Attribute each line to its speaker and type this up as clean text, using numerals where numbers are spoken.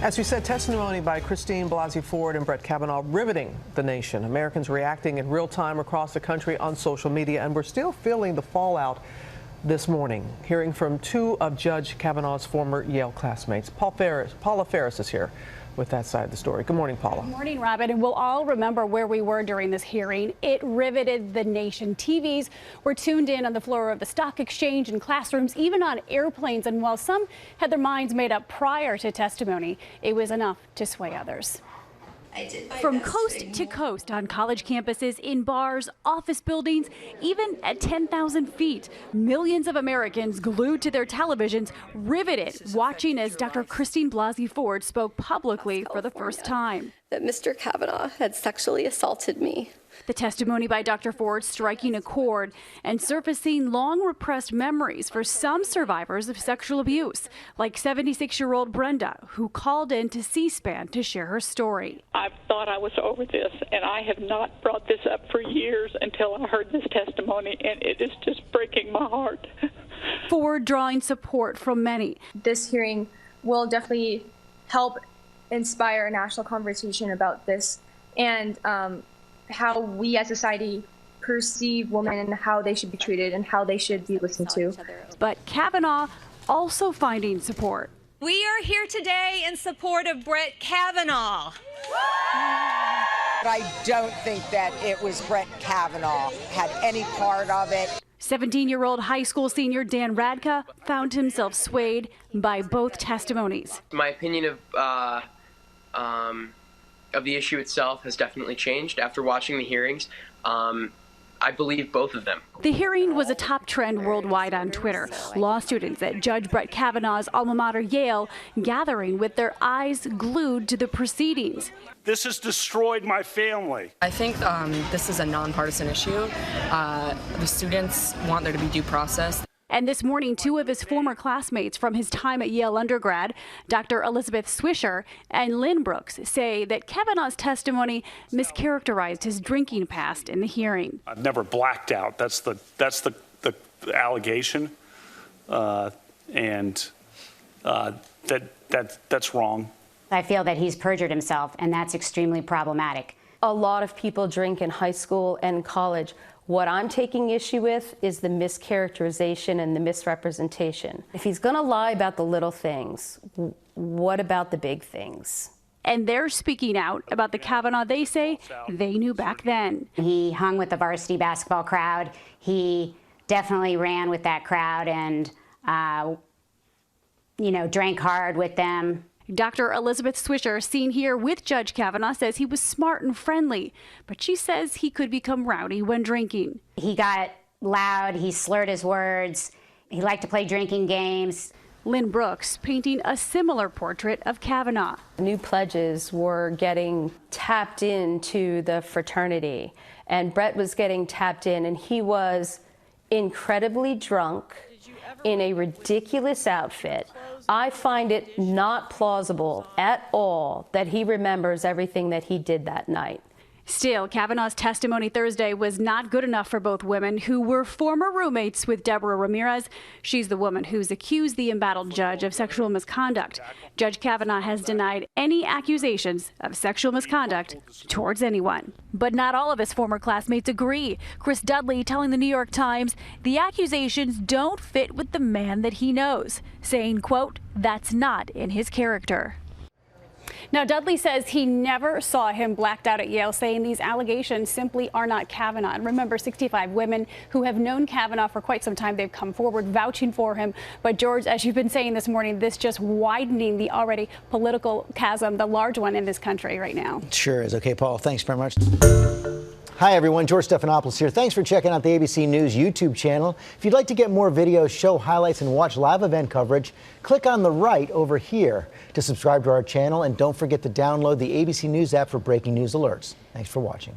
Speaker 1: As we said, testimony by Christine Blasey Ford and Brett Kavanaugh riveting the nation. Americans reacting in real time across the country on social media, and we're still feeling the fallout this morning. Hearing from two of Judge Kavanaugh's former Yale classmates. Paula Ferris is here with that side of the story. Good morning, Paula.
Speaker 2: Good morning, Robin. And we'll all remember where we were during this hearing. It riveted the nation. TVs were tuned in on the floor of the stock exchange, in classrooms, even on airplanes. And while some had their minds made up prior to testimony, it was enough to sway others. From coast to coast on college campuses, in bars, office buildings, even at 10,000 feet, millions of Americans glued to their televisions, riveted, watching as Dr. Christine Blasey Ford spoke publicly for the first time.
Speaker 3: That Mr. Kavanaugh had sexually assaulted me.
Speaker 2: The testimony by Dr. Ford striking a chord and surfacing long repressed memories for some survivors of sexual abuse, like 76-year-old Brenda, who called in to C-SPAN to share her story.
Speaker 4: I thought I was over this, and I have not brought this up for years until I heard this testimony, and it is just breaking my heart.
Speaker 2: Ford drawing support from many.
Speaker 5: This hearing will definitely help inspire a national conversation about this and how we as a society perceive women and how they should be treated and how they should be listened to.
Speaker 2: But Kavanaugh also finding support.
Speaker 6: We are here today in support of Brett Kavanaugh.
Speaker 7: I don't think that it was Brett Kavanaugh had any part of it.
Speaker 2: 17-year-old high school senior Dan Radka found himself swayed by both testimonies.
Speaker 8: My opinion of the issue itself has definitely changed after watching the hearings. I believe both of them.
Speaker 2: The hearing was a top trend worldwide on Twitter. Law students at Judge Brett Kavanaugh's alma mater, Yale, gathering with their eyes glued to the proceedings.
Speaker 9: This has destroyed my family.
Speaker 10: I think this is a nonpartisan issue. The students want there to be due process.
Speaker 2: And this morning, two of his former classmates from his time at Yale undergrad, Dr. Elizabeth Swisher and Lynn Brooks, say that Kavanaugh's testimony mischaracterized his drinking past in the hearing.
Speaker 9: I've never blacked out. That's the allegation, and that's wrong.
Speaker 11: I feel that he's perjured himself, and that's extremely problematic.
Speaker 12: A lot of people drink in high school and college. What I'm taking issue with is the mischaracterization and the misrepresentation. If he's going to lie about the little things, what about the big things?
Speaker 2: And they're speaking out about the Kavanaugh they say they knew back then.
Speaker 11: He hung with the varsity basketball crowd. He definitely ran with that crowd and, drank hard with them.
Speaker 2: Dr. Elizabeth Swisher, seen here with Judge Kavanaugh, says he was smart and friendly, but she says he could become rowdy when drinking.
Speaker 11: He got loud, he slurred his words, he liked to play drinking games.
Speaker 2: Lynn Brooks painting a similar portrait of Kavanaugh.
Speaker 12: New pledges were getting tapped into the fraternity, and Brett was getting tapped in, and he was incredibly drunk in a ridiculous outfit. I find it not plausible at all that he remembers everything that he did that night.
Speaker 2: Still, Kavanaugh's testimony Thursday was not good enough for both women who were former roommates with Deborah Ramirez. She's the woman who's accused the embattled judge of sexual misconduct. Judge Kavanaugh has denied any accusations of sexual misconduct towards anyone. But not all of his former classmates agree. Chris Dudley telling the New York Times the accusations don't fit with the man that he knows, saying, quote, "That's not in his character." Now, Dudley says he never saw him blacked out at Yale, saying these allegations simply are not Kavanaugh. And remember, 65 women who have known Kavanaugh for quite some time, they've come forward vouching for him. But George, as you've been saying this morning, this just widening the already political chasm, the large one in this country right now.
Speaker 13: It sure is. Okay, Paul, thanks very much. Hi, everyone. George Stephanopoulos here. Thanks for checking out the ABC News YouTube channel. If you'd like to get more videos, show highlights, and watch live event coverage, click on the right over here to subscribe to our channel. And don't forget to download the ABC News app for breaking news alerts. Thanks for watching.